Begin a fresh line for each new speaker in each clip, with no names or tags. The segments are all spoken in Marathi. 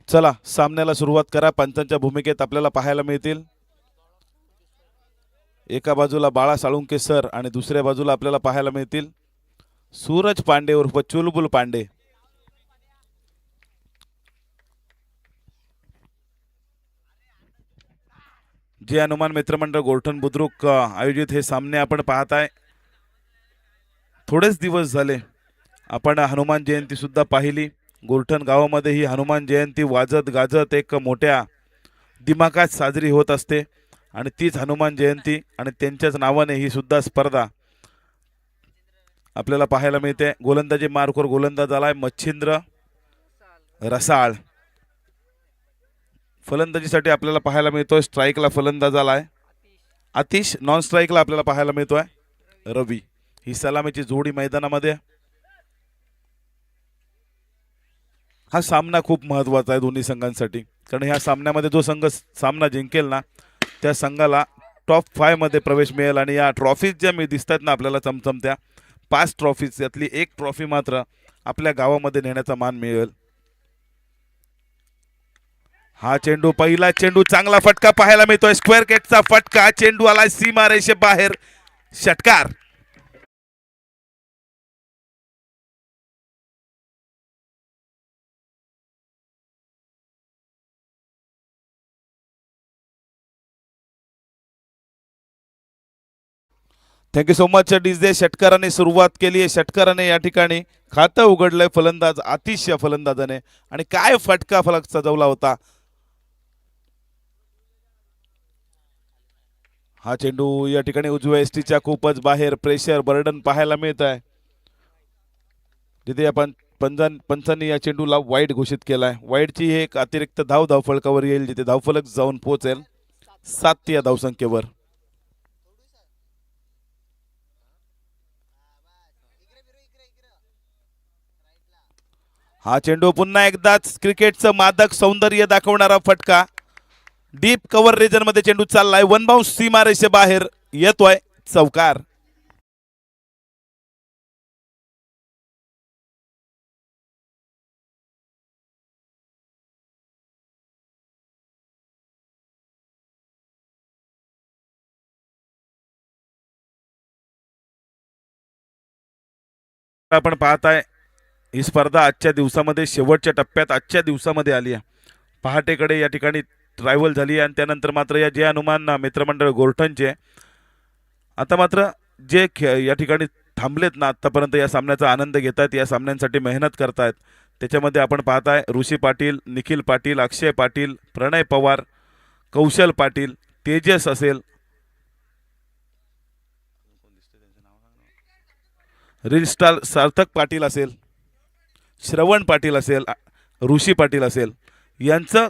चला सामन्याला सुरुवात करा. पंचांच्या भूमिकेत आपल्याला पाहायला मिळतील एका बाजूला बाळा साळुंके सर आणि दुसऱ्या बाजूला आपल्याला पाहायला मिळतील सूरज पांडे उर्फ चुलबुल पांडे. जे हनुमान मित्रमंडळ गोरठण बुद्रुक आयोजित हे सामने आपण पाहताय. थोडेच दिवस झाले आपण हनुमान जयंती सुद्धा पाहिली. गोरठण गावामध्ये ही हनुमान जयंती वाजत गाजत एक मोठ्या दिमाखात साजरी होत असते आणि तीच हनुमान जयंती आणि त्यांच्याच नावाने ही सुद्धा स्पर्धा आपल्याला पाहायला मिळते. गोलंदाजी मार्कवर गोलंदाज आलाय मच्छिंद्र रसाळ. फलंदाजीसाठी आपल्याला पाहायला मिळतोय स्ट्राईकला फलंदाज आलाय आतिश. नॉन स्ट्राईकला आपल्याला पाहायला मिळतोय रवी. ही सलामीची जोडी मैदानामध्ये. हा सामना खूप महत्त्वाचा आहे दोन्ही संघांसाठी, कारण ह्या सामन्यामध्ये जो संघ सामना जिंकेल ना त्या संघाला टॉप 5 मध्ये प्रवेश मिळेल. आणि या ट्रॉफीज ज्या मी दिसतात ना आपल्याला चमचमत्या 5 ट्रॉफीज यातली एक ट्रॉफी मात्र आपल्या गावामध्ये नेण्याचा मान मिळेल. हा चेंडू पहिला चेंडू चांगला फटका पाहायला मिळतोय. स्क्वेअर केटचा फटका. चेंडू आला सीमा रेषे बाहेर. षटकार. Thank you so much DJ. षटकाराने सुरुवात केली आहे. षटकाराने या ठिकाणी खातं उघडलंय फलंदाज आतिश या फलंदाजाने. आणि काय फटका फलक सजवला होता. हा चेंडू या ठिकाणी उजव्या एसटीच्या खूपच बाहेर. प्रेशर बर्डन पाहायला मिळत आहे. जिथे आपण पंचांनी या चेंडूला वाईड घोषित केलाय. वाईडची एक अतिरिक्त धावफलकावर येईल जिथे धावफलक जाऊन पोहोचेल 7 या धावसंख्येवर. हा चेंडू पुन्हा एकदाच क्रिकेटचं मादक सौंदर्य दाखवणारा फटका. डीप कव्हर रिजन मध्ये चेंडू चाललाय. वन बाउंस सीमा रेषे बाहेर येतोय. चौकार. आपण पाहताय ही स्पर्धा आजच्या दिवसामध्ये शेवटच्या टप्प्यात आजच्या दिवसामध्ये आली आहे. पहाटेकडे या ठिकाणी ट्रायव्हल झाली आणि त्यानंतर मात्र या जे हनुमान मित्रमंडळ गोरठणचे आता मात्र जे या ठिकाणी थांबलेत ना आतापर्यंत या सामन्याचा आनंद घेत आहेत, या सामन्यांसाठी मेहनत करतायत, त्याच्यामध्ये आपण पाहताय ऋषी पाटील, निखिल पाटील, अक्षय पाटील, प्रणय पवार, कौशल पाटील, तेजस असेल, रील स्टार सार्थक पाटील असेल, श्रवण पाटील असेल, ऋषी पाटील असेल, यांचं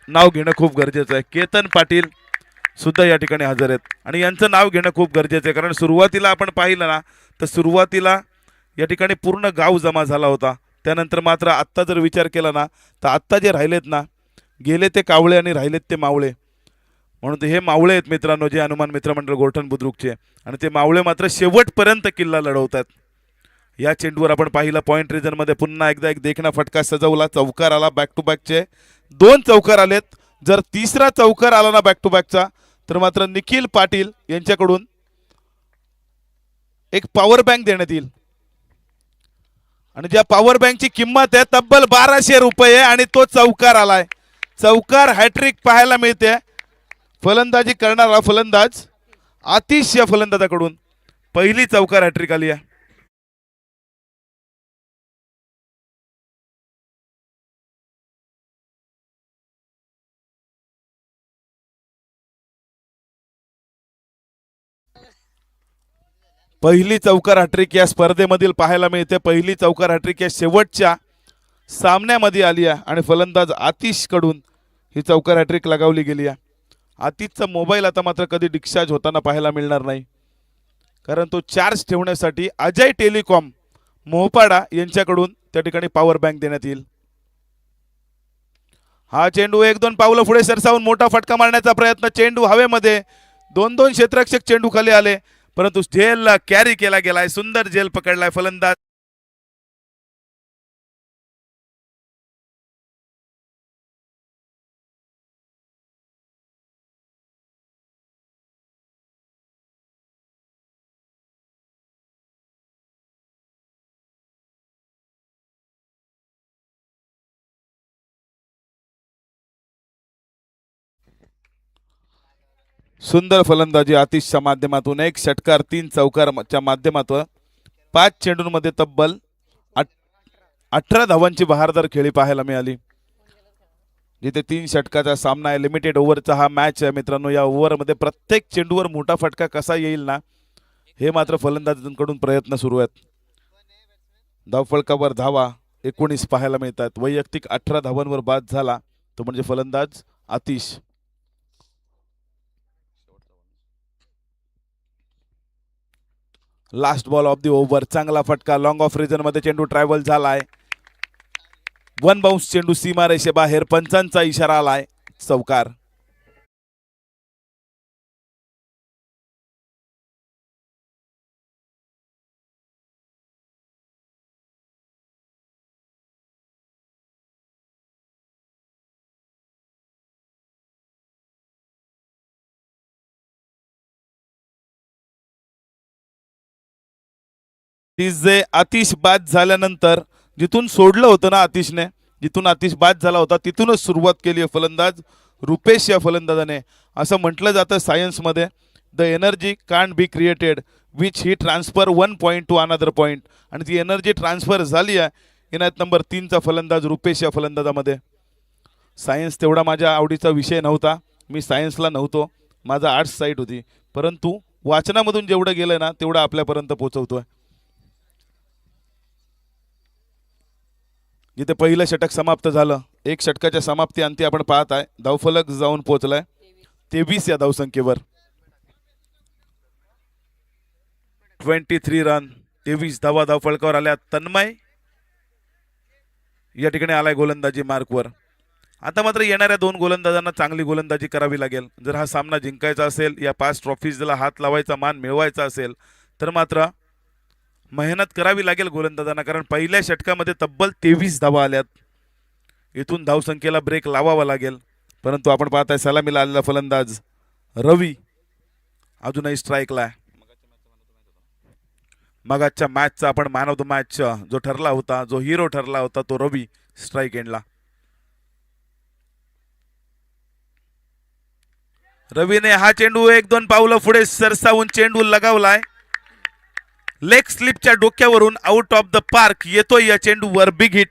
नाव घेणं खूप गरजेचं आहे. केतन पाटील सुद्धा या ठिकाणी हजर आहेत आणि यांचं नाव घेणं खूप गरजेचं आहे. कारण सुरुवातीला आपण पाहिलं ना तर सुरुवातीला या ठिकाणी पूर्ण गाव जमा झाला होता. त्यानंतर मात्र आत्ता जर विचार केला ना तर आत्ता जे राहिलेत ना, गेले ते कावळे आणि राहिलेत ते मावळे. म्हणून हे मावळे आहेत मित्रांनो जे हनुमान मित्रमंडळ गोरठण बुद्रुकचे, आणि ते मावळे मात्र शेवटपर्यंत किल्ला लढवतात. या चेंडूवर आपण पाहिलं पॉइंट रिजनमध्ये पुन्हा एकदा एक देखणा फटका सजवला. चौकार आला. बॅक टू बॅकचे 2 चौकार आलेत. जर तिसरा चौकार आला ना बॅक टू बॅकचा तर मात्र निखिल पाटील यांच्याकडून एक पॉवर बँक देण्यात येईल. आणि ज्या पॉवर बँकची किंमत आहे तब्बल 1200 रुपये आणि तो चौकार आलाय. चौकार हॅट्रिक पाहायला मिळते. फलंदाजी करणारा फलंदाज आतिश या फलंदाजाकडून पहिली चौकार हॅट्रिक आली आहे. पहिली चौकार हॅट्रिक या स्पर्धेमधील पाहायला मिळते. पहिली चौकार हॅट्रिक या शेवटच्या सामन्यामध्ये आली आहे आणि फलंदाज आतिश कडून ही चौकार हॅट्रिक लगावली गेली आहे. आतिशचा मोबाईल आता मात्र कधी डिस्चार्ज होताना पाहायला मिळणार नाही, कारण तो चार्ज ठेवण्यासाठी अजय टेलिकॉम मोहपाडा यांच्याकडून त्या ठिकाणी पॉवर बँक देण्यात येईल. हा चेंडू 1-2 पावलं पुढे सरसावून मोठा फटका मारण्याचा प्रयत्न. चेंडू हवेमध्ये, 2-2 क्षेत्ररक्षक चेंडू खाली आले, परंतु झेल कॅरी केला गेलाय. सुंदर झेल पकडलाय फलंदाज. सुंदर फलंदाजी आतिशच्या माध्यमातून. एक षटकार 3 चौकारच्या माध्यमातून 5 चेंडूंमध्ये तब्बल 18 धावांची बहारदार खेळी पाहायला मिळाली. जिथे 3 षटकाचा सामना आहे, लिमिटेड ओव्हरचा हा मॅच आहे मित्रांनो. या ओव्हरमध्ये प्रत्येक चेंडूवर मोठा फटका कसा येईल ना, हे मात्र फलंदाजांकडून प्रयत्न सुरू आहेत. धावफलकावर धावा 19 पाहायला मिळतात. वैयक्तिक 18 धावांवर बाद झाला तो म्हणजे फलंदाज Atish. Last ball of the over. चांगला फटका लॉंग ऑफ रिजन मध्ये चेंडू ट्रॅव्हल झालाय. 1 बाउन्स चेंडू सीमारेषे बाहेर. पंचांचा इशारा आलाय. चौकार. जे आतिश बाद झाल्यानंतर जिथून सोडलं होतं ना आतिशने, जिथून आतिश बाद झाला होता तिथूनच सुरुवात केली आहे फलंदाज रुपेश या फलंदाजाने. असं म्हटलं जातं सायन्समध्ये, the energy can't be created which heat transfer 1 point two another point. आणि ती एनर्जी ट्रान्सफर झाली आहे इनायत नंबर 3चा फलंदाज रुपेश या फलंदाजामध्ये. सायन्स तेवढा माझ्या आवडीचा विषय नव्हता, मी सायन्सला नव्हतो, माझा आर्ट्स साईड होती, परंतु वाचनामधून जेवढं गेलं ना तेवढं आपल्यापर्यंत पोहोचवतोय. जिथे पहिलं षटक समाप्त झालं, 1 षटकाच्या समाप्ती अंती आपण पाहत आहे. धावफलक जाऊन पोहोचलाय 23 या धावसंख्येवर. 23 रन, 23 धावा धावफलकावर आल्या. तन्मय या ठिकाणी आलाय गोलंदाजी मार्कवर. आता मात्र येणाऱ्या 2 गोलंदाजांना चांगली गोलंदाजी करावी लागेल. जर हा सामना जिंकायचा असेल, या 5 ट्रॉफीजला हात लावायचा, मान मिळवायचा असेल, तर मात्र मेहनत करावी लागेल गोलंदाजांना. कारण पहिल्या षटकामध्ये तब्बल 23 धावा आल्यात. इथून धावसंख्येला ब्रेक लावावा लागेल. परंतु आपण पाहताय सलामीला आलेला फलंदाज रवी अजूनही स्ट्राईकला आहे. मगाच्या मॅचचा आपण मॅन ऑफ द मॅच जो ठरला होता, जो हिरो ठरला होता, तो रवी स्ट्राईक एंडला. रवीने हा चेंडू 1-2 पावलं पुढे सरसावून चेंडू लगावलाय. लेग स्लिपच्या डोक्यावरून आउट ऑफ द पार्क येतोय या चेंडूवर. Big hit.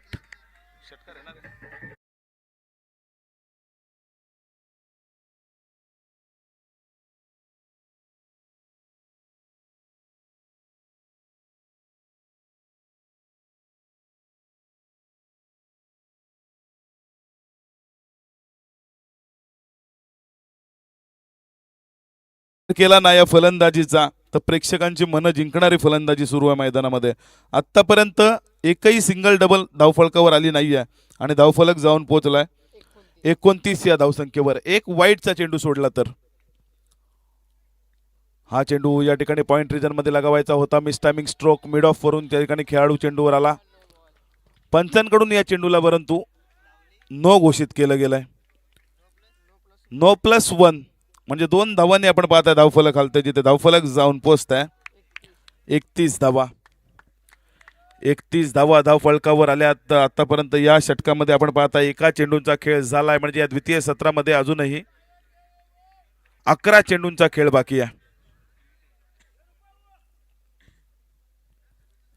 केला ना या फलंदाजीचा तर प्रेक्षकांची मनं जिंकणारी फलंदाजी सुरू आहे मैदानामध्ये. आतापर्यंत एकही सिंगल डबल धावफलकावर आली नाहीये आणि धावफलक जाऊन पोहोचलाय 29 या धावसंख्येवर. 1 वाईटचा चेंडू सोडला तर. हा चेंडू या ठिकाणी पॉइंट रिजन मध्ये लगावायचा होता. Miss timing stroke mid of वरून त्या ठिकाणी खेळाडू चेंडूवर आला. पंचांकडून या चेंडूला परंतु नो घोषित केलं गेलंय. नो +1 म्हणजे 2 धावांनी आपण पाहताय धावफलक हलतंय. जिथे धावफलक जाऊन पोहोचताय 31 धावा. 31 धावा धावफलकावर आल्या. आतापर्यंत या षटकामध्ये आपण पाहताय एका चेंडूंचा खेळ झालाय. म्हणजे या द्वितीय सत्रामध्ये अजूनही 11 चेंडूंचा खेळ बाकी आहे.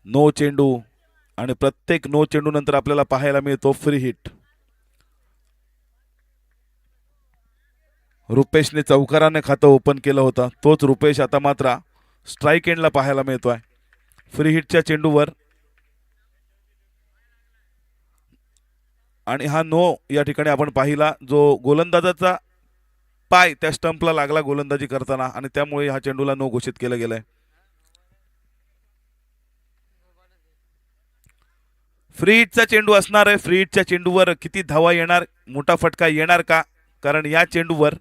नो चेंडू आणि प्रत्येक नो चेंडू नंतर आपल्याला पाहायला मिळतो फ्री हिट. रुपेशने चौकाराने खातं ओपन केलं होतं, तोच रुपेश आता मात्र स्ट्राईक एंडला पाहायला मिळतोय. फ्री हिटच्या चेंडूवर आणि हा नो या ठिकाणी आपण पाहिला. जो गोलंदाजाचा पाय त्या स्टंपला लागला गोलंदाजी करताना आणि त्यामुळे हा चेंडूला नो घोषित केलं गेलंय. फ्री हिटचा चेंडू असणार आहे. फ्री हिटच्या चेंडूवर किती धावा येणार, मोठा फटका येणार का? कारण या चेंडूवर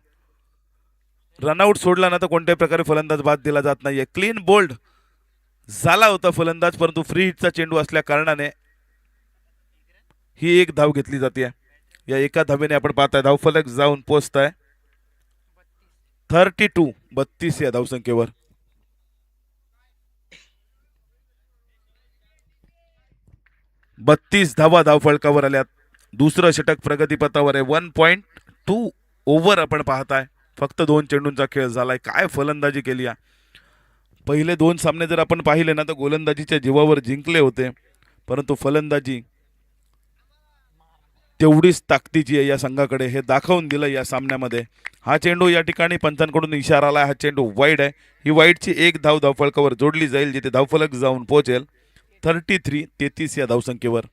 रनआउट सोडला ना तर कोणत्याही प्रकारे फलंदाज बाद दिला जात नाहीये. क्लीन बोल्ड झाला होता फलंदाज, परंतु फ्री हिटचा चेंडू असल्या कारणाने ही एक धाव घेतली जाते. या एका धावेने आपण पाहताय धावफलक जाऊन पोहोचताय 32 या धावसंख्येवर. बत्तीस धावा धावफलकावर आल्यात. दुसरं षटक प्रगतीपथावर आहे. 1.2 ओव्हर आपण पाहताय. फक्त 2 चेंडूंचा खेळ झालाय. काय फलंदाजी केली आहे. पहिले 2 सामने जर आपण पाहिले ना तर गोलंदाजीच्या जीवावर जिंकले होते, परंतु फलंदाजी तेवढीच ताकदीची आहे या संघाकडे, हे दाखवून दिलं या सामन्यामध्ये. हा चेंडू या ठिकाणी पंचांकडून इशारा आला. हा चेंडू वाईड आहे. ही वाईडची एक धाव धावफलकावर जोडली जाईल, जिथे धावफलक जाऊन पोहोचेल 33 या धावसंख्येवर.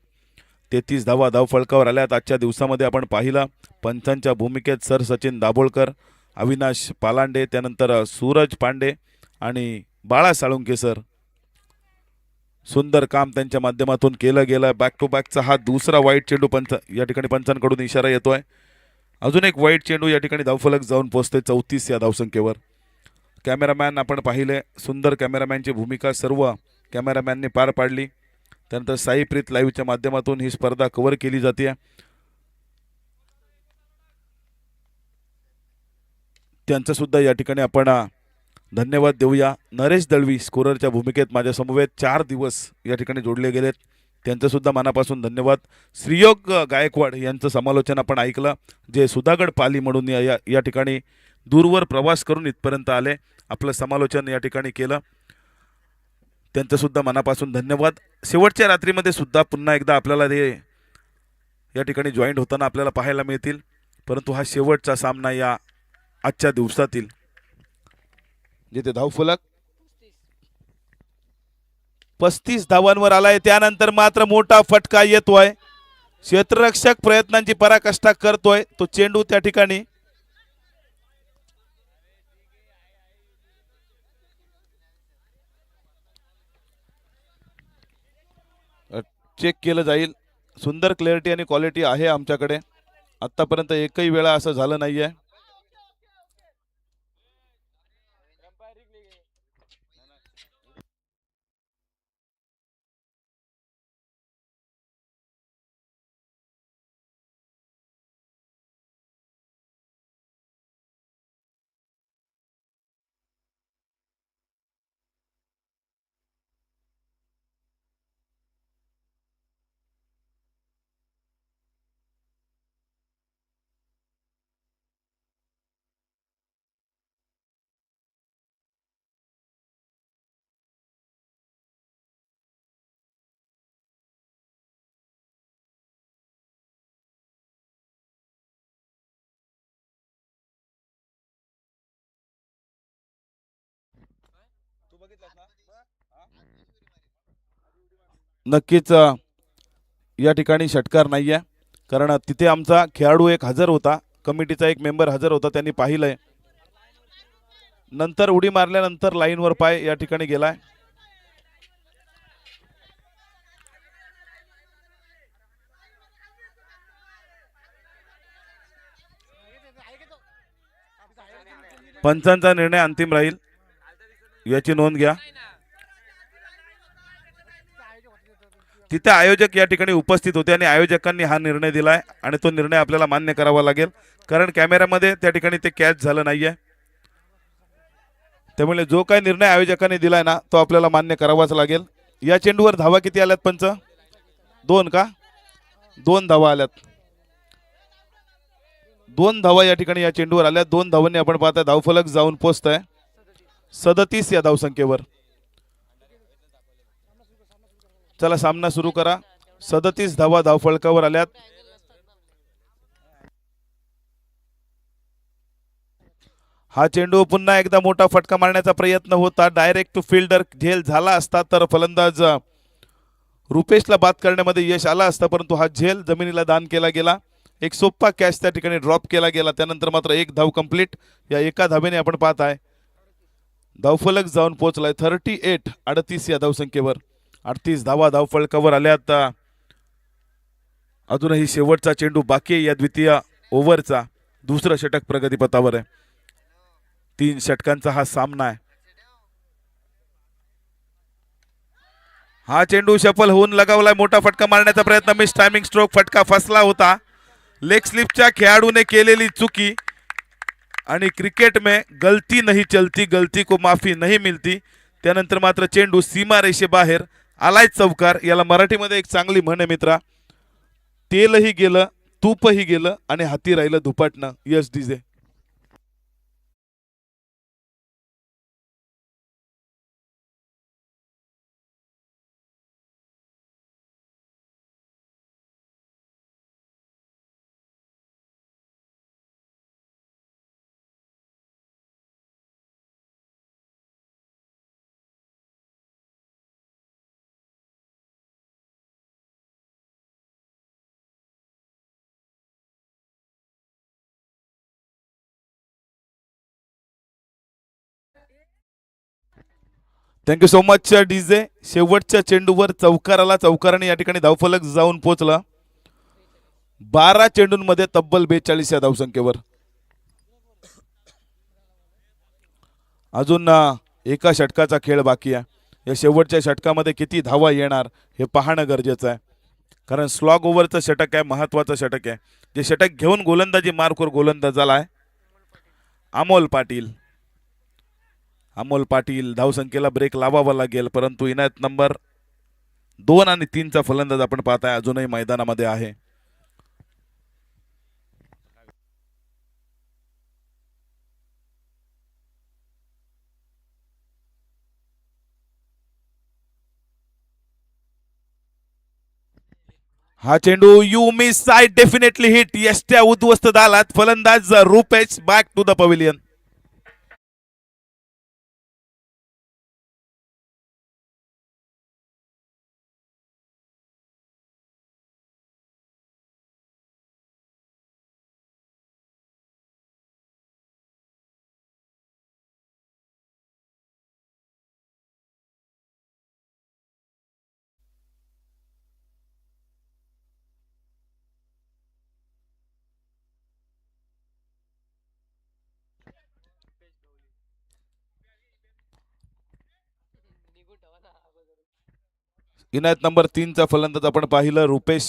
33 धावा धावफलकावर आल्यात. आजच्या दिवसामध्ये आपण पाहिलं पंचांच्या भूमिकेत सर सचिन दाभोळकर, अविनाश पालांडे, त्यानंतर सूरज पांडे आणि बाळा साळुंके सर. सुंदर काम त्यांच्या माध्यमातून केलं गेलं. बॅक टू बॅकचा हा दुसरा वाईट चेंडू या ठिकाणी पंचांकडून इशारा येतोय. अजून एक वाईट चेंडू या ठिकाणी धावफलक जाऊन पोहोचते 34 या धावसंख्येवर. कॅमेरामॅन आपण पाहिले, सुंदर कॅमेरामॅनची भूमिका सर्व कॅमेरामॅनने पार पाडली. त्यानंतर साईप्रीत लाईव्हच्या माध्यमातून ही स्पर्धा कव्हर केली जाते. त्यांचं सुद्धा या ठिकाणी आपण धन्यवाद देऊया. नरेश दळवी स्कोररच्या भूमिकेत माझ्या समवेत 4 दिवस या ठिकाणी जोडले गेलेत, त्यांचं सुद्धा मनापासून धन्यवाद. श्रीयोग गायकवाड यांचं समालोचन आपण ऐकलं, जे सुधागड पाली म्हणून या ठिकाणी दूरवर प्रवास करून इथपर्यंत आले, आपलं समालोचन या ठिकाणी केलं. त्यांचं सुद्धा मनापासून धन्यवाद. शेवटच्या रात्रीमध्ये सुद्धा पुन्हा एकदा आपल्याला ते या ठिकाणी जॉईंट होताना आपल्याला पाहायला मिळतील, परंतु हा शेवटचा सामना या आजच्या दिवसातील, जिथे धावफलक 35 धावांवर आलाय. त्यानंतर मात्र मोठा फटका येतोय. क्षेत्ररक्षक प्रयत्नांची पराकाष्ठा करतोय. तो चेंडू त्या ठिकाणी चेक केलं जाईल. सुंदर क्लॅरिटी आणि क्वालिटी आहे आमच्याकडे. आतापर्यंत एकही वेळा असं झालं नाहीये. नक्कीच या ठिकाणी षटकार नाहीये, कारण तिथे आमचा खेळाडू एक हजर होता, कमिटीचा एक मेंबर हजर होता, त्यांनी पाहिलंय. नंतर उडी मारल्यानंतर लाईनवर पाय या ठिकाणी गेलाय. पंचांचा निर्णय अंतिम राहील, याची नोंद घ्या. तिथे आयोजक या ठिकाणी उपस्थित होते आणि आयोजकांनी हा निर्णय दिलाय आणि तो निर्णय आपल्याला मान्य करावा लागेल, कारण कॅमेऱ्यामध्ये त्या ठिकाणी ते कॅच झालं नाहीये. त्यामुळे जो काही निर्णय आयोजकांनी दिलाय ना तो आपल्याला मान्य करावाच लागेल. या चेंडूवर धावा किती आल्यात पंच? 2 का? 2 धावा आल्यात. 2 धावा या ठिकाणी या चेंडूवर आल्या. 2 धावांनी आपण पाहता धावफलक जाऊन पोहोचतोय 37 या धावसंख्येवर. चला सामना सुरू करा. 37 धावा धावफलकावर आल्यात. हा चेंडू पुन्हा एकदा मोठा फटका मारण्याचा प्रयत्न होता. डायरेक्ट टू फिल्डर झेल झाला असता तर फलंदाज रुपेशला बाद करण्यामध्ये यश आला असता, परंतु हा झेल जमिनीला दान केला गेला. एक सोपा कॅच त्या ठिकाणी ड्रॉप केला गेला. त्यानंतर मात्र एक धाव कंप्लीट. या एका धावेने आपण पाहताय धावफलक जाऊन पोहोचलाय 38 या धावसंख्येवर. 38 धावा धावफलकावर आल्यात. अजूनही शेवटचा चेंडू बाकी आहे या द्वितीय ओव्हरचा. दुसरं षटक प्रगतीपथावर आहे. 3 षटकांचा हा सामना आहे. हा चेंडू सफल होऊन लगावलाय. मोठा फटका मारण्याचा प्रयत्न. Miss timing stroke. फटका फसला होता. लेग स्लिपच्या खेळाडूने केलेली चुकी. आणि क्रिकेट में गलती नहीं चलती, गलती को माफी नहीं मिलती. त्यानंतर मात्र चेंडू सीमा रेषेबाहेर आलाय. चौकार. याला मराठीमध्ये एक चांगली म्हण आहे मित्रा. तेलही गेलं, तूपही गेलं आणि हाती राहिलं धुपाटणं. Yes DJ. Thank you so much DJ. शेवटच्या चेंडूवर चौकाराला. चौकाराने या ठिकाणी धावफलक जाऊन पोहोचला. 12 चेंडूंमध्ये तब्बल 42 या धावसंख्येवर. अजून एका षटकाचा खेळ बाकी आहे. या शेवटच्या षटकामध्ये किती धावा येणार हे पाहणं गरजेचं आहे. कारण स्लॉग ओव्हरचं षटक आहे, महत्वाचं षटक आहे. जे षटक घेऊन गोलंदाजी मार्कवर गोलंदाज झालाय अमोल पाटील. अमोल पाटील धावसंख्येला ब्रेक लावावा लागेल, परंतु इनायत नंबर 2 आणि 3 चा फलंदाज आपण पाहताय अजूनही मैदानामध्ये आहे. हा चेंडू you miss side definitely hit. यष्ट्या उद्ध्वस्त झालात. फलंदाज Rupesh back to the pavilion. Inayat number 3 चा फलंदाज आपण पाहिलं रुपेश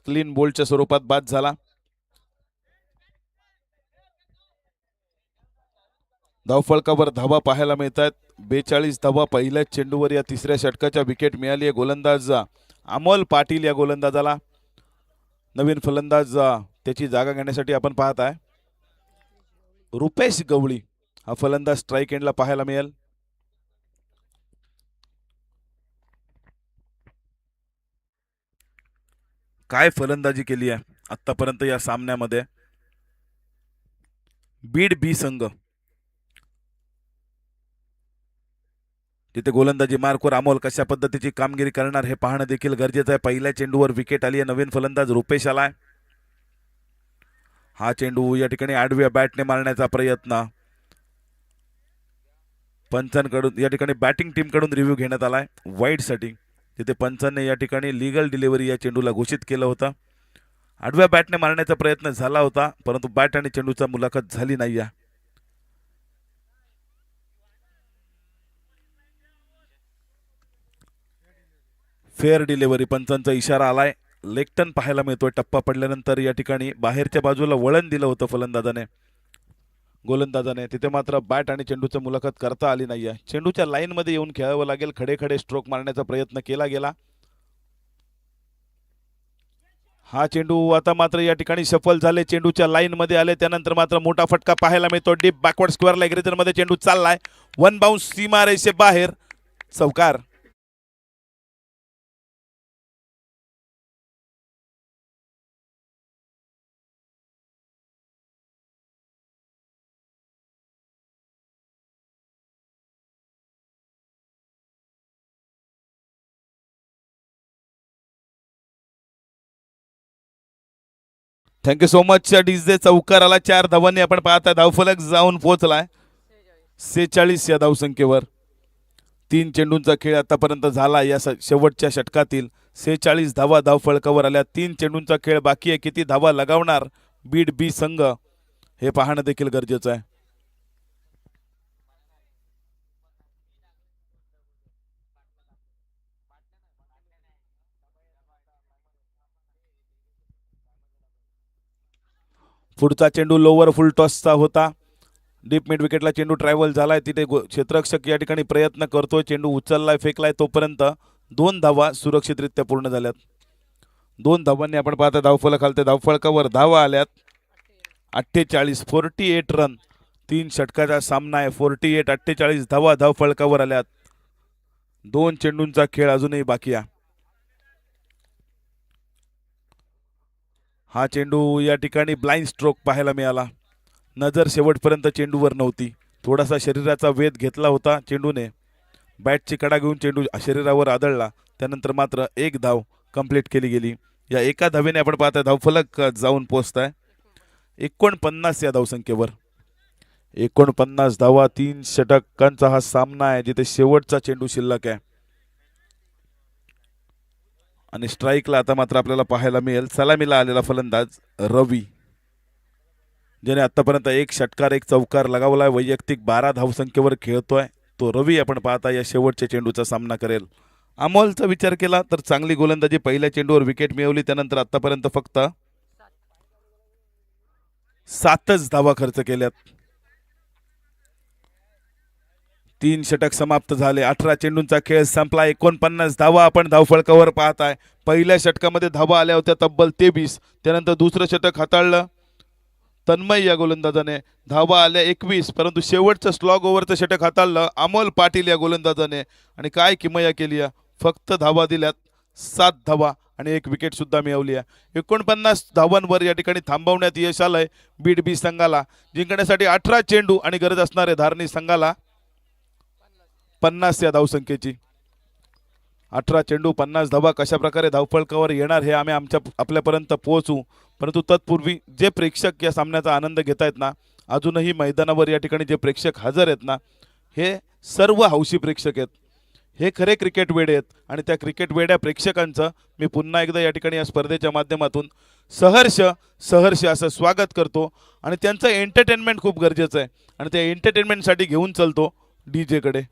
क्लीन बोल्डच्या स्वरूपात बाद झाला. धावफलकावर धावा पाहायला मिळत आहेत. 42 धावा पहिल्या चेंडूवर या तिसऱ्या षटकाच्या विकेट मिळाली आहे गोलंदाज अमोल पाटील या गोलंदाजाला. नवीन फलंदाज त्याची जागा घेण्यासाठी आपण पाहत आहे रुपेश गवळी. हा फलंदाज स्ट्राईक एंडला पाहायला मिळेल. काय फलंदाजी केली आहे आतापर्यंत या सामन्यामध्ये बीड बी संघ. तिथे गोलंदाजी मार्कवर अमोल कशा पद्धतीची कामगिरी करणार हे पाहणं देखील गरजेचं आहे. पहिल्या चेंडूवर विकेट आली आहे. नवीन फलंदाज रुपेश आलाय. हा चेंडू या ठिकाणी आडव्या बॅटने मारण्याचा प्रयत्न पंचांकडून या ठिकाणी बॅटिंग टीम कडून रिव्ह्यू घेण्यात आलाय वाईड साठी. तिथे पंचांनी या ठिकाणी लीगल डिलिव्हरी या चेंडूला घोषित केलं होतं. आडव्या बॅटने मारण्याचा प्रयत्न झाला होता, परंतु बॅट आणि चेंडूचा मुलाखत झाली नाही. फेअर डिलिव्हरी पंचांचा इशारा आलाय. लेगटन पाहायला मिळतोय. टप्पा पडल्यानंतर या ठिकाणी बाहेरच्या बाजूला वळण दिलं होतं फलंदाजाने गोलंदाजाने. तिथे मात्र बॅट आणि चेंडूचं मुलाखत करता आली नाहीये. चेंडूच्या लाईन मध्ये येऊन खेळावं लागेल. खडे खडे स्ट्रोक मारण्याचा प्रयत्न केला गेला. हा चेंडू आता मात्र या ठिकाणी सफल झाले. चेंडूच्या लाईन मध्ये आले. त्यानंतर मात्र मोठा फटका पाहायला मिळतो. Deep backward square leg region मध्ये चेंडू चाललाय. 1 बाउन्स सीमा रेषे बाहेर. चौकार. Thank you so much DJ. चौकार आला. 4 धावांनी आपण पाहता धावफलक जाऊन पोहोचलाय 46 या धावसंख्येवर. 3 चेंडूंचा खेळ आतापर्यंत झाला या शेवटच्या षटकातील. 46 धावा धावफलकावर आल्या. 3 चेंडूंचा खेळ बाकी आहे. किती धावा लगावणार बीड बी संघ हे पाहणं देखील गरजेचं आहे. पुढचा चेंडू लोवर फुल टॉसचा होता. डीप मिड विकेटला चेंडू ट्रॅव्हल झालाय. तिथे क्षेत्ररक्षक या ठिकाणी प्रयत्न करतोय. चेंडू उचललाय फेकलाय तोपर्यंत 2 धावा सुरक्षितरित्या पूर्ण झाल्यात. 2 धावांनी आपण पाहता धावफलक खालते. धावफलकावर धावा आल्यात 48 रन. 3 षटकाचा सामना आहे. 48 धावा धावफलकावर आल्यात. 2 चेंडूंचा खेळ अजूनही बाकी आहे. हा चेंडू या ठिकाणी ब्लाइंड स्ट्रोक पाहायला मिळाला. नजर शेवटपर्यंत चेंडूवर नव्हती. थोडासा शरीराचा वेध घेतला होता चेंडूने. बॅटची कडा घेऊन चेंडू शरीरावर आदळला. त्यानंतर मात्र 1 धाव कंप्लीट केली गेली. या एका धावेने आपण पाहता धावफलक जाऊन पोहोचताय 49 या धावसंख्येवर. 49 धावा 3 षटकांचा हा सामना आहे जिथे शेवटचा चेंडू शिल्लक आहे. आणि स्ट्राईकला आता मात्र आपल्याला पाहायला मिळेल सलामीला आलेला फलंदाज रवी, ज्याने आतापर्यंत 1 षटकार 1 चौकार लगावलाय. वैयक्तिक 12 धावसंख्येवर खेळतोय तो रवी आपण पाहता या शेवटच्या चेंडूचा सामना करेल. अमोलचा विचार केला तर चांगली गोलंदाजी, पहिल्या चेंडूवर विकेट मिळवली. त्यानंतर आतापर्यंत फक्त 7च धावा खर्च केल्यात. 3 षटक समाप्त झाले. 18 चेंडूंचा खेळ संपला. 49 धावा आपण धावफलकावर पाहताय. पहिल्या षटकामध्ये धावा आल्या होत्या तब्बल 23. त्यानंतर दुसरं षटक हाताळलं तन्मय या गोलंदाजाने. धावा आल्या 21. परंतु शेवटचं स्लॉग ओव्हरचं षटक हाताळलं अमोल पाटील या गोलंदाजाने. आणि काय किमया केली आहे. फक्त धावा दिल्यात 7 धावा आणि 1 विकेट सुद्धा मिळवली आहे. 49 धावांवर या ठिकाणी थांबवण्यात यश आलंय बीड बी संघाला. जिंकण्यासाठी 18 चेंडू आणि गरज असणारे धारणी संघाला 50 या धावसंख्येची. 18 चेंडू 50 धावा कशा प्रकारे धावफलकावर येणार हे आम्ही आपल्यापर्यंत पोहोचू. परंतु तत्पूर्वी जे प्रेक्षक या सामन्याचा आनंद घेत आहेत ना, अजूनही मैदानावर या ठिकाणी जे प्रेक्षक हजर आहेत ना, हे सर्व हौशी प्रेक्षक आहेत. हे खरे क्रिकेट वेडे आहेत. आणि त्या क्रिकेट वेड्या प्रेक्षकांचं मी पुन्हा एकदा या ठिकाणी या स्पर्धेच्या माध्यमातून सहर्ष असं स्वागत करतो. आणि त्यांचं एंटरटेनमेंट खूप गरजेचं आहे. आणि त्या एंटरटेनमेंटसाठी घेऊन चलतो DJ कडे.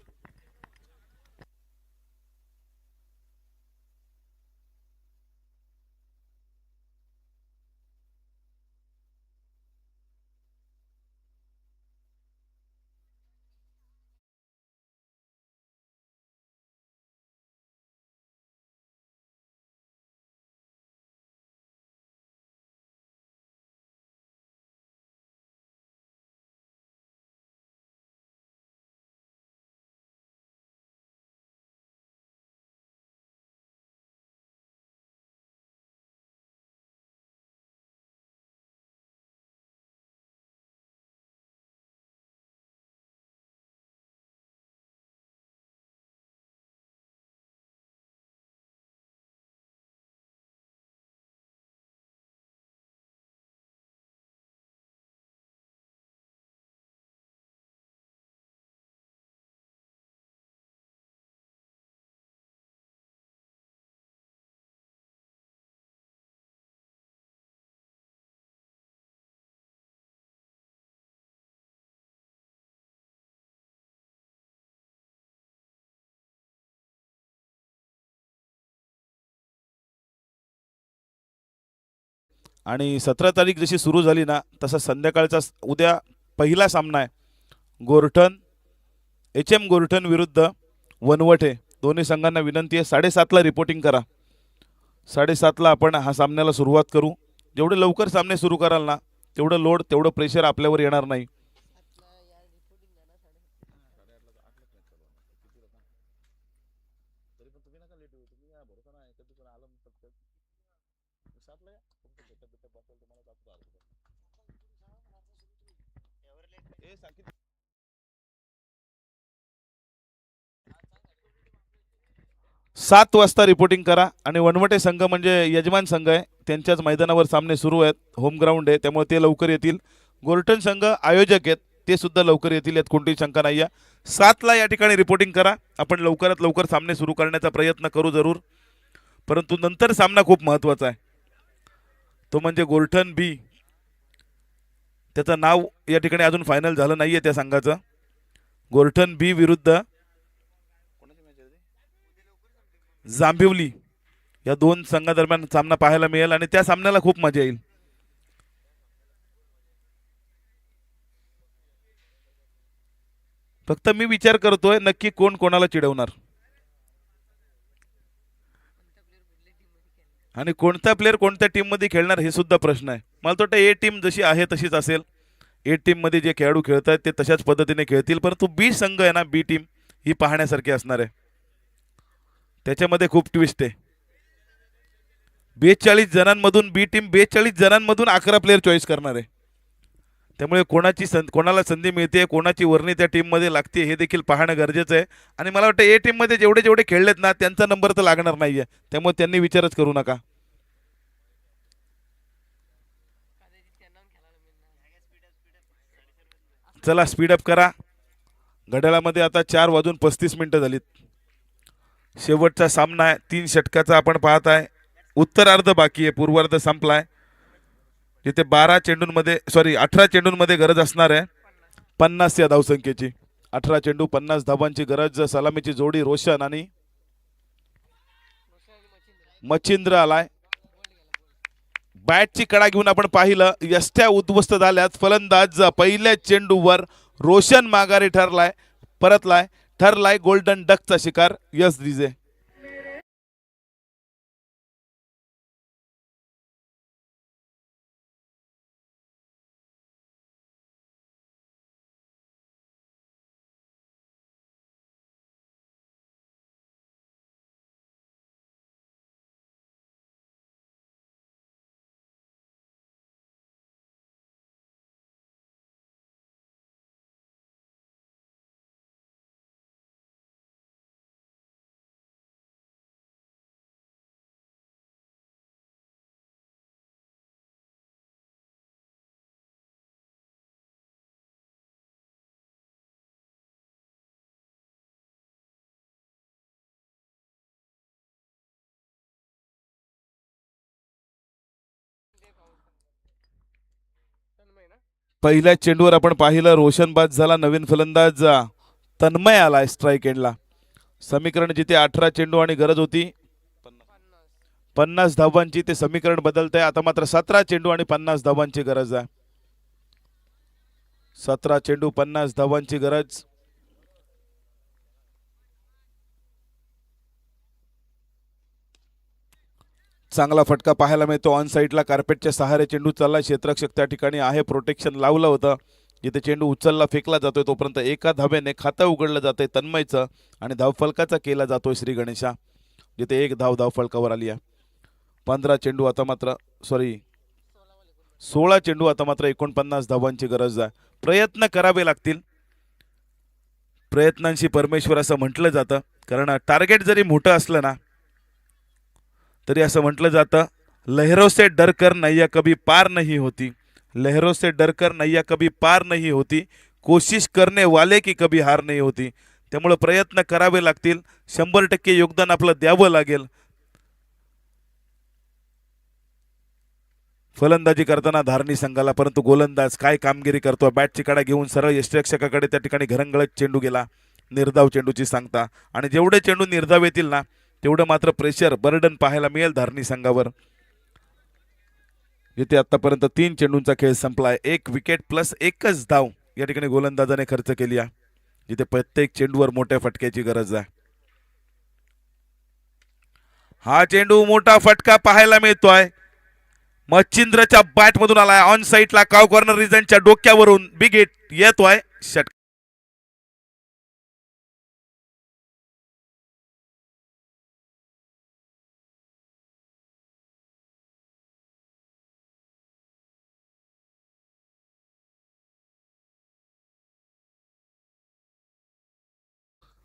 आणि 17 तारीख जशी सुरू झाली ना, तसा संध्याकाळचा उद्या पहिला सामना आहे. गोरठण HM गोरठण विरुद्ध वनवटे. दोन्ही संघांना विनंती आहे 7:30ला रिपोर्टिंग करा. 7:30ला आपण हा सामन्याला सुरुवात करू. जेवढे लवकर सामने सुरू कराल ना, तेवढं लोड तेवढं प्रेशर आपल्यावर येणार नाही. सात वाजता रिपोर्टिंग करा. आणि वनवटे संघ म्हणजे यजमान संघ आहे, त्यांच्याच मैदानावर सामने सुरू आहेत. होम ग्राउंड आहे त्यामुळे ते लवकर येतील. गोरठण संघ आयोजक आहेत, ते सुद्धा लवकर येतील, यात कोणतीही शंका नाही आहे. 7ला या ठिकाणी रिपोर्टिंग करा. आपण लवकरात लवकर सामने सुरू करण्याचा प्रयत्न करू जरूर. परंतु नंतर सामना खूप महत्त्वाचा आहे, तो म्हणजे गोरठण बी. त्याचं नाव या ठिकाणी अजून फायनल झालं नाहीये त्या संघाचं. गोरठण बी विरुद्ध जांभिवली या दोन संघादरम्यान सामना पाहायला मिळेल आणि त्या सामन्याला खूप मजा येईल. फक्त मी विचार करतोय नक्की कोण कोणाला चिडवणार आणि कोणता प्लेअर कोणत्या टीम मध्ये खेळणार हे सुद्धा प्रश्न आहे. मला तर वाटतं ए टीम जशी आहे तशीच असेल. ए टीम मध्ये जे खेळाडू खेळत आहेत ते तशाच पद्धतीने खेळतील, परंतु बी संघ आहे ना, बी टीम ही पाहण्यासारखी असणार आहे. त्याच्यामध्ये खूप ट्विस्ट आहे. 42 जणांमधून बी टीम 42 जणांमधून 11 प्लेयर चॉईस करणार आहे. त्यामुळे कोणाला संधी मिळते, कोणाची वर्णी त्या टीममध्ये लागते हे देखील पाहणं गरजेचं आहे. आणि मला वाटतं ए टीममध्ये जेवढे जेवढे खेळलेत ना त्यांचा नंबर तर लागणार नाहीये, त्यामुळे त्यांनी विचारच करू नका. चला स्पीडअप करा. घड्याळामध्ये आता 4:35 झालीत. शेवटचा सामना आहे, 3 षटकाचा आपण पाहत आहे. उत्तरार्ध बाकी आहे, पूर्वार्ध संपलाय. जिथे 18 चेंडूंमध्ये गरज असणार आहे 50 या धावसंख्येची. 18 चेंडू 50 धावांची गरज. सलामीची जोडी रोशन आणि मच्छिंद्र आलाय. बॅटची कडा घेऊन आपण पाहिलं, यष्ट्या उद्ध्वस्त झाल्यात. फलंदाज पहिल्या चेंडूवर रोशन माघारी ठरलाय गोल्डन डकचा शिकार. यस दिजे. पहिल्या चेंडूवर आपण पाहिलं रोशन बाद झाला. नवीन फलंदाज तन्मय आलाय स्ट्राईक एंडला. समीकरण जिथे 18 चेंडू आणि गरज होती 50 धावांची, ते समीकरण बदलत आहे. आता मात्र 17 चेंडू आणि 50 धावांची गरज आहे. 17 चेंडू 50 धावांची गरज. चांगला फटका पाहायला मिळतो ऑन साईडला. कार्पेटच्या सहारे चेंडू चालला. क्षेत्ररक्षक त्या ठिकाणी आहे, प्रोटेक्शन लावलं होतं. जिथे चेंडू उचलला फेकला जातोय तोपर्यंत एका धाब्याने खातं उघडलं जातंय तन्मयचं आणि धावफलकाचा केला जातोय श्री गणेशा. जिथे एक धावफलकावर आली आहे. 16 चेंडू आता मात्र 49 धावांची गरज आहे. प्रयत्न करावे लागतील. प्रयत्नांशी परमेश्वर असं म्हटलं जातं, कारण टार्गेट जरी मोठं असलं ना तरी असं म्हटलं जातं, लहरों से डर कर नैया कभी पार नहीं होती. लहरों से डर कर नैया कभी पार नहीं होती. कोशिश करने वाले की कभी हार नहीं होती. त्यामुळे प्रयत्न करावे लागतील. 100% योगदान आपलं द्यावं लागेल. फलंदाजी करताना धारणी संघाला, परंतु गोलंदाज काय कामगिरी करतो. बॅटची कडा घेऊन सरळ यष्टिरक्षकाकडे त्या ठिकाणी घरंगळत चेंडू गेला. निर्धाव चेंडूची सांगता, आणि जेवढे चेंडू निर्धाव येतील ना तेवढं मात्र प्रेशर बर्डन पाहायला मिळेल धारणी संघावर. जिथे आतापर्यंत 3 चेंडूंचा खेळ संपलाय. 1 विकेट प्लस 1च धाव या ठिकाणी गोलंदाजाने खर्च केली आहे. जिथे प्रत्येक चेंडूवर मोठ्या फटक्याची गरज आहे. हा चेंडू मोठा फटका पाहायला मिळतोय. मच्छिंद्रच्या बॅट मधून आलाय. ऑन साईडला काव कॉर्नर रिजनच्या डोक्यावरून बिग हिट येतोय. षटकार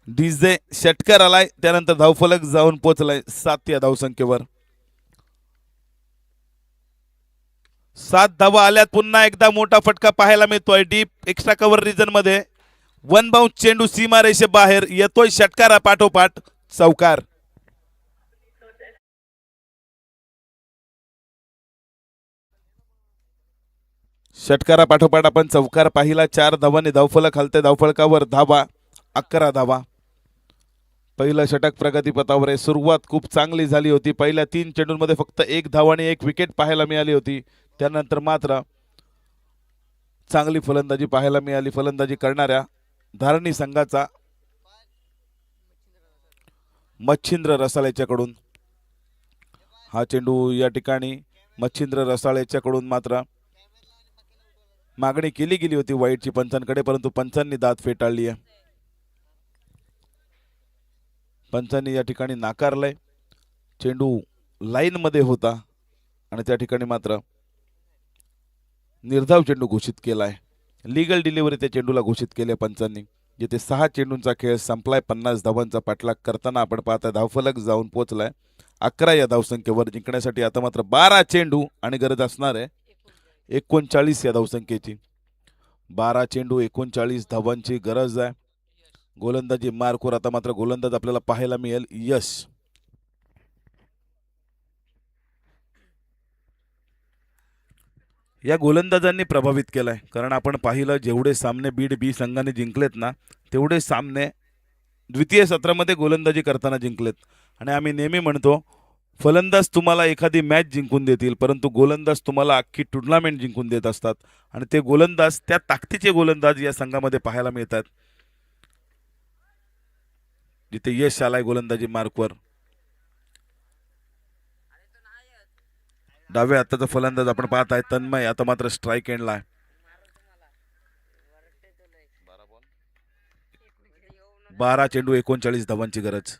डीजे षटकार आलाय. त्यानंतर धावफलक जाऊन पोहोचलाय 7 या धावसंख्येवर. 7 धावा आल्यात. पुन्हा एकदा मोठा फटका पाहायला मिळतोय डीप एक्स्ट्रा कव्हर रिजन मध्ये. 1 बाउंस चेंडू सीमारेषे बाहेर येतोय. षटकारा पाठोपाठ चौकार. षटकारा पाठोपाठ आपण चौकार पाहिला. 4 धावांनी धावफलक हलते. धावफलकावर धावा 11 धावा. पहिलं षटक प्रगतीपथावर आहे. सुरुवात खूप चांगली झाली होती. पहिल्या 3 चेंडूंमध्ये फक्त 1 धाव आणि 1 विकेट पाहायला मिळाली होती. त्यानंतर मात्र चांगली फलंदाजी पाहायला मिळाली. फलंदाजी करणाऱ्या धारणी संघाचा मच्छिंद्र रसाळेच्याकडून. हा चेंडू या ठिकाणी मच्छिंद्र रसाळेच्याकडून मात्र मागणी केली गेली होती वाईटची पंचांकडे, परंतु पंचांनी दाद फेटाळली आहे. पंचांनी या ठिकाणी नाकारलंय. चेंडू लाईन मध्ये होता आणि त्या ठिकाणी मात्र निर्धाव चेंडू घोषित केलाय. लीगल डिलिव्हरी त्या चेंडूला घोषित केले पंचांनी. जिथे 6 चेंडूंचा खेळ संपलाय. 50 धावांचा पाठलाग करताना आपण पाहता धावफलक जाऊन पोहोचलाय 11 या धावसंख्येवर. जिंकण्यासाठी आता मात्र 12 चेंडू आणि गरज असणार आहे 39 या धावसंख्येची. 12 चेंडू 39 धावांची गरज आहे. गोलंदाजी मार्कवर आता मात्र गोलंदाज आपल्याला पाहायला मिळेल यश. या गोलंदाजांनी प्रभावित केलाय, कारण आपण पाहिलं जेवढे सामने बीड बी संघाने जिंकलेत ना तेवढे सामने द्वितीय सत्रामध्ये गोलंदाजी करताना जिंकलेत. आणि आम्ही नेहमी म्हणतो फलंदाज तुम्हाला एखादी मॅच जिंकून देतील, परंतु गोलंदाज तुम्हाला अख्खी टुर्नामेंट जिंकून देत असतात. आणि ते गोलंदाज, त्या ताकदीचे गोलंदाज या संघामध्ये पाहायला मिळतात. जिथे यश आलाय गोलंदाजी मार्कवर. डाव्या हाताचा फलंदाज आपण पाहताय तन्मय आता मात्र स्ट्राईक एंडला आहे. 12 चेंडू 39 धावांची गरज.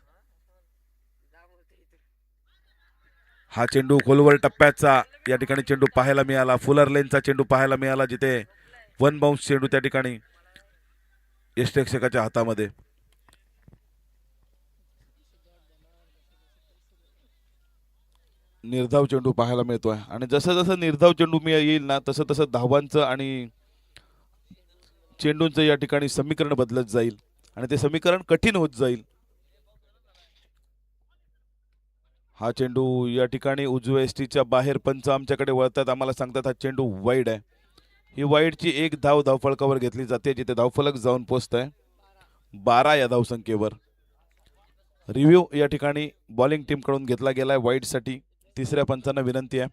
हा चेंडू खोलवर टप्प्याचा या ठिकाणी चेंडू पाहायला मिळाला. फुलर लेनचा चेंडू पाहायला मिळाला, जिथे 1 बाउन्स चेंडू त्या ठिकाणी यष्टेक्षकाच्या हातामध्ये. निर्धाव चेंडू पाहायला मिळतोय. आणि जसं जसं निर्धाव चेंडू येईल ना तसं तसं धावांचं आणि चेंडूंचं या ठिकाणी समीकरण बदलत जाईल आणि ते समीकरण कठीण होत जाईल. हा चेंडू या ठिकाणी उजव्या एसटीच्या बाहेर पंच आमच्याकडे वळतात. आम्हाला सांगतात हा चेंडू वाईड आहे. ही वाईडची 1 धाव धावफलकावर घेतली जाते, जिथे धावफलक जाऊन पोहोचत आहे 12 या धावसंख्येवर. रिव्ह्यू या ठिकाणी बॉलिंग टीमकडून घेतला गेलाय वाईडसाठी. तिसऱ्या पंचांना विनंती आहे,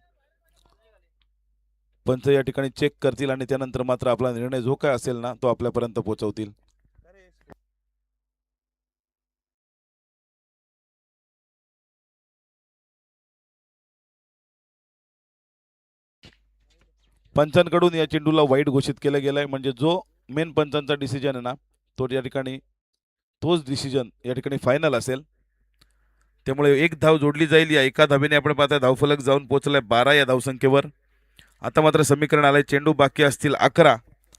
पंच या ठिकाणी चेक करतील आणि त्यानंतर मात्र आपला निर्णय जो काय असेल ना तो आपल्यापर्यंत पोहोचवतील. पंचांकडून या चेंडूला वाईड घोषित केलं गेलंय, म्हणजे जो मेन पंचांचा डिसिजन आहे ना तो या ठिकाणी तोच डिसिजन या ठिकाणी फायनल असेल. त्यामुळे 1 धाव जोडली जाईल. या एका धावेने आपण पाहता धावफलक जाऊन पोहोचलाय 12 या धावसंख्येवर. आता मात्र समीकरण आलंय चेंडू बाकी असतील 11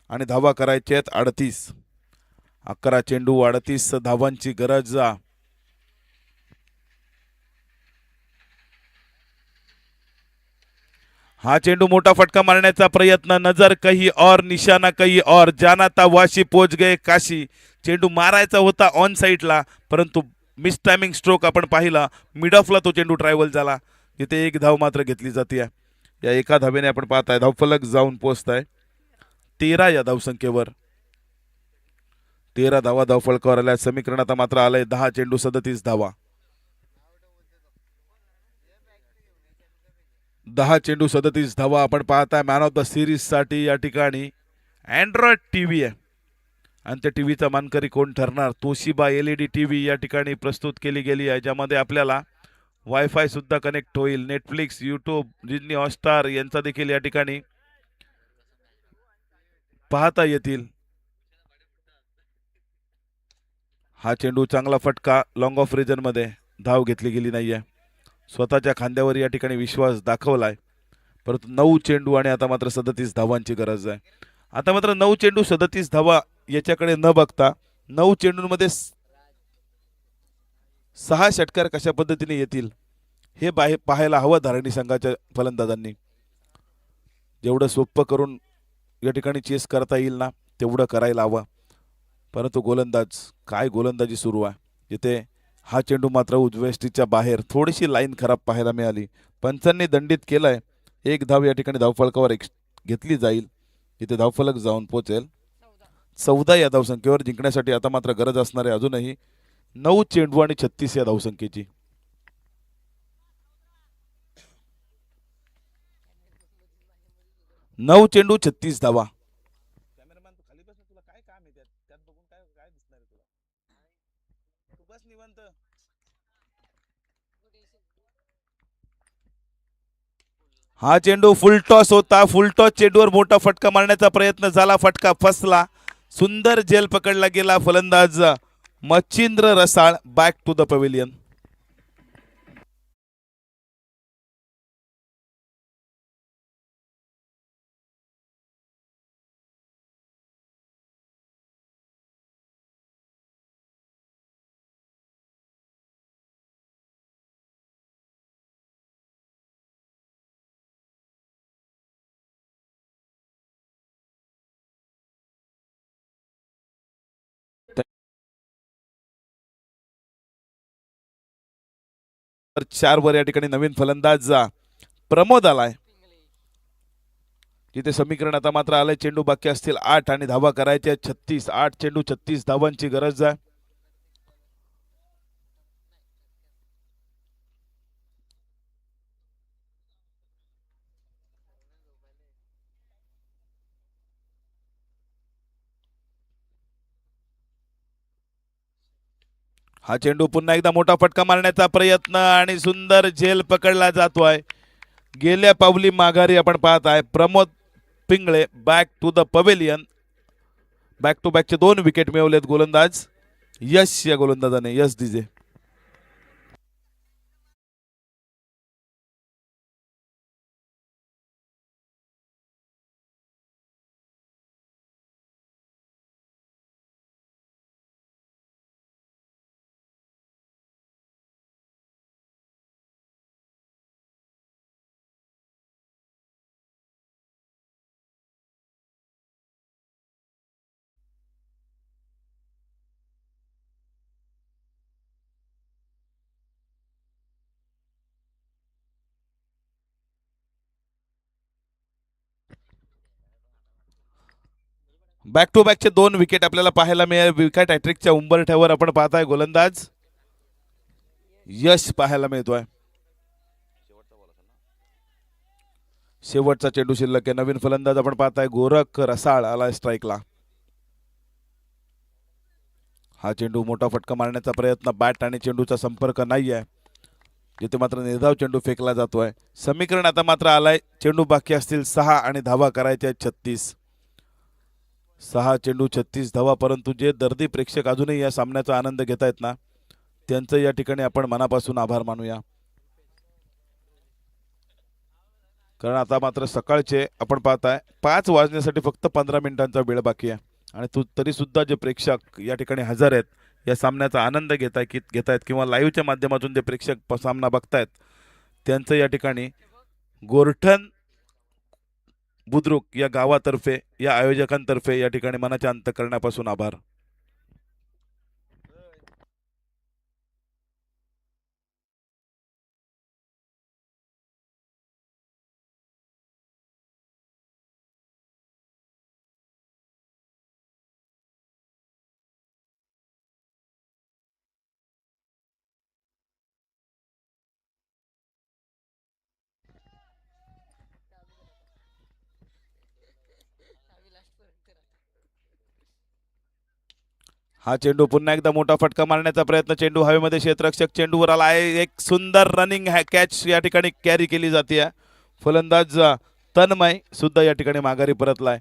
आणि धावा करायच्या आहेत 38. 11 चेंडू 38 धावांची गरज. हा चेंडू मोठा फटका मारण्याचा प्रयत्न. नजर कहीं और निशाना कहीं और, जाना था वाशी पोच गए काशी. चेंडू मारायचा होता ऑन साईडला, परंतु मिस टायमिंग स्ट्रोक आपण पाहिला. मिड ऑफला तो चेंडू ट्रायव्हल झाला, तिथे 1 धाव मात्र घेतली जाते. या एका धावेने आपण पाहताय धावफलक जाऊन पोहोचताय 13 या धावसंख्येवर. 13 धावा धावफलकावर आल्या. समीकरण आता मात्र आलंय 10 चेंडू 37 धावा. 10 चेंडू 37 धावा. आपण पाहताय मॅन ऑफ द सिरीज साठी या ठिकाणी अँड्रॉइड टीव्ही आहे आणि त्या टीव्हीचा मानकरी कोण ठरणार. तोशिबा LED टीव्ही या ठिकाणी प्रस्तुत केली गेली आहे, ज्यामध्ये आपल्याला वायफाय सुद्धा कनेक्ट होईल. नेटफ्लिक्स, यूट्यूब, डिझनी हॉटस्टार यांचा देखील या ठिकाणी पाहता येतील. हा चेंडू चांगला फटका लॉंग ऑफ रिजन मध्ये. धाव घेतली गेली नाहीये. स्वतःच्या खांद्यावर या ठिकाणी विश्वास दाखवलाय, परंतु 9 चेंडू आणि आता मात्र 37 धावांची गरज आहे. आता मात्र 9 चेंडू 37 धावा याच्याकडे न बघता 9 चेंडूंमध्ये 6 षटकार कशा पद्धतीने येतील हे पाहायला हवं. धारणी संघाच्या फलंदाजांनी जेवढं सोपं करून या ठिकाणी चेस करता येईल ना तेवढं करायला हवं. परंतु गोलंदाज, काय गोलंदाजी सुरू आहे. जिथे हा चेंडू मात्र उजव्या बाहेर, थोडीशी लाईन खराब पाहायला मिळाली. पंचांनी दंडित केलाय. 1 धाव या ठिकाणी धावफलकावर घेतली जाईल. इथे धावफलक जाऊन पोहोचेल. 14 या धावसंख्येवर जिंकण्यासाठी आता मात्र गरज असणार आहे अजूनही 9 चेंडू आणि 36 या धावसंख्येची. 9 चेंडू 36 धावा. हा चेंडू फुल टॉस होता. फुल टॉस चेंडूवर मोठा फटका मारण्याचा प्रयत्न झाला. फटका फसला. सुंदर झेल पकडला गेला. फलंदाज मच्छिंद्र रसाळ बॅक टू द पवेलियन. तर 4 वर या ठिकाणी नवीन फलंदाज प्रमोद आलाय. जिथे समीकरण आता मात्र आलंय. चेंडू बाकी असतील 8 आणि धावा करायच्या 36. 8 चेंडू 36 धावांची गरज आहे. हा चेंडू पुन्हा एकदा मोठा फटका मारण्याचा प्रयत्न आणि सुंदर झेल पकडला जातोय. गेल्या पावली माघारी आपण पाहत आहे Pramod Pingale back to the pavilion. Back to बॅकचे 2 विकेट मिळवलेत गोलंदाज यश या गोलंदाजाने. Yes DJ. बॅक टू बॅकचे 2 विकेट आपल्याला पाहायला मिळेल. विकेट हॅट्रिकच्या उंबरठ्यावर आपण पाहताय गोलंदाज यश पाहायला मिळतोय. शेवटचा चेंडू शिल्लक आहे. नवीन फलंदाज आपण पाहताय गोरख रसाळ आलाय स्ट्राईकला. हा चेंडू मोठा फटका मारण्याचा प्रयत्न. बॅट आणि चेंडूचा संपर्क नाही आहे. जिथे मात्र निर्धाव चेंडू फेकला जातोय. समीकरण आता मात्र आलाय. चेंडू बाकी असतील 6 आणि धावा करायच्या 36. 6 चेंडू 36 धावा. परंतु जे दर्दी प्रेक्षक अजूनही या सामन्याचा आनंद घेत आहेत ना त्यांचं या ठिकाणी आपण मनापासून आभार मानूया. कारण आता मात्र सकाळचे आपण पाहताय 5 वाजण्यासाठी फक्त 15 मिनिटांचा वेळ बाकी आहे. आणि तरी सुद्धा जे प्रेक्षक या ठिकाणी हजर आहेत या सामन्याचा आनंद घेत आहेत किंवा लाईव्हच्या माध्यमातून जे प्रेक्षक सामना बघतायत त्यांचं या ठिकाणी गोरठण बुद्रुक या गावातर्फे या आयोजकांतर्फे या ठिकाणी मनाच्या अंतःकरणापासून आभार. हा चेंडू पुन्हा एकदा मोठा फटका मारण्याचा प्रयत्न. चेंडू हवेमध्ये क्षेत्ररक्षक चेंडूवर आला आहे. एक सुंदर रनिंग कॅच या ठिकाणी कॅरी केली जाते. फलंदाज तन्मय सुद्धा या ठिकाणी माघारी परतलाय.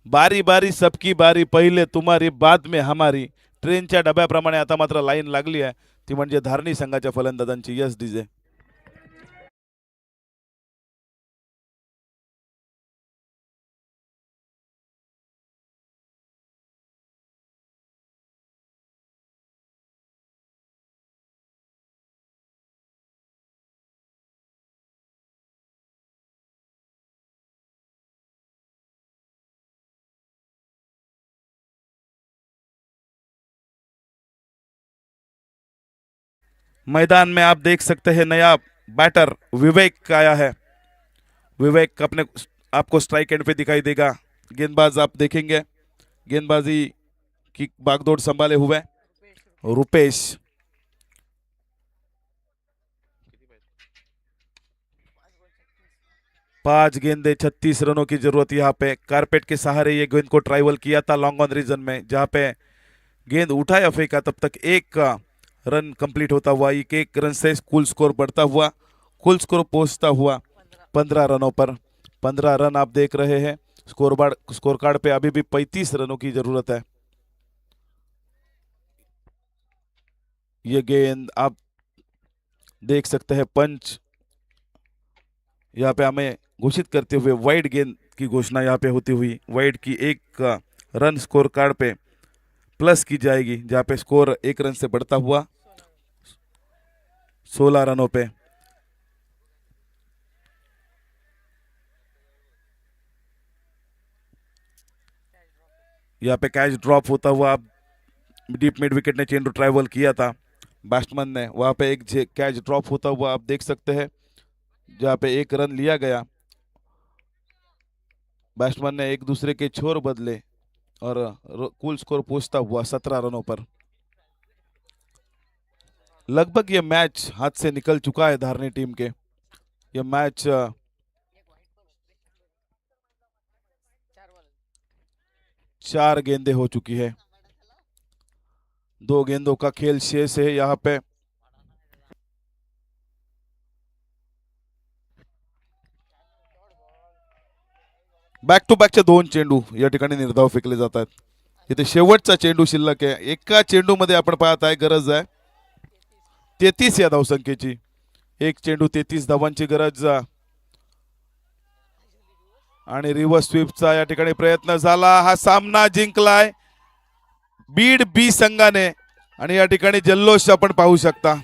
बारी बारी सबकी बारी पहिले तुम्हारी बाद में हमारी. ट्रेनच्या डब्याप्रमाणे आता मात्र लाईन लागली आहे. ती म्हणजे धारणी संघाच्या फलंदाजांची. Yes DJ. मैदान में आप देख सकते हैं नया बैटर विवेक आया है. विवेक अपने आपको स्ट्राइक एंड पे दिखाई देगा. गेंदबाज आप देखेंगे, गेंदबाजी की बागडोर संभाले हुए रुपेश। 5 गेंदे 36 रनों की जरूरत। यहाँ पे कारपेट के सहारे ये गेंद को ट्राइवल किया था लॉन्ग ऑन रीजन में, जहाँ पे गेंद उठाया फेंका तब तक एक रन कंप्लीट होता हुआ, एक रन से कुल स्कोर बढ़ता हुआ, कुल स्कोर पहुंचता हुआ 15 रनों पर। 15 रन आप देख रहे हैं। स्कोर कार्ड पे अभी भी 35 रनों की जरूरत है। ये गेंद आप देख सकते हैं, पंच यहाँ पे हमें घोषित करते हुए वाइड गेंद की घोषणा यहाँ पे होती हुई, वाइड की एक रन स्कोर कार्ड पे प्लस की जाएगी, जहाँ पे स्कोर 1 रन से बढ़ता हुआ 16 रनों पे। यहाँ पे कैच ड्रॉप होता हुआ, डीप मिड विकेट ने चेंडू ट्रैवल किया था बैट्समैन ने, वहां पे एक कैच ड्रॉप होता हुआ आप देख सकते हैं, जहाँ पे 1 रन लिया गया। बैट्समैन ने एक दूसरे के छोर बदले और कुल स्कोर पहुंचता हुआ 17 रनों पर। लगभग ये मैच हाथ से निकल चुका है धारनी टीम के। ये मैच 4 गेंदें हो चुकी है, 2 गेंदों का खेल शेष है यहाँ पे। बॅक टू बॅकचे 2 चेंडू या ठिकाणी निर्धाव फेकले जात आहेत। इथे शेवटचा चेंडू शिल्लक आहे। एका चेंडू मध्ये आपण पाहत आहे गरज आहे 33 या धावसंख्येची। एक चेंडू 33 धावांची गरज आणि रिव्हर्स स्वीपचा या ठिकाणी प्रयत्न झाला। हा सामना जिंकलाय बीड बी संघाने आणि या ठिकाणी जल्लोष आपण पाहू शकता।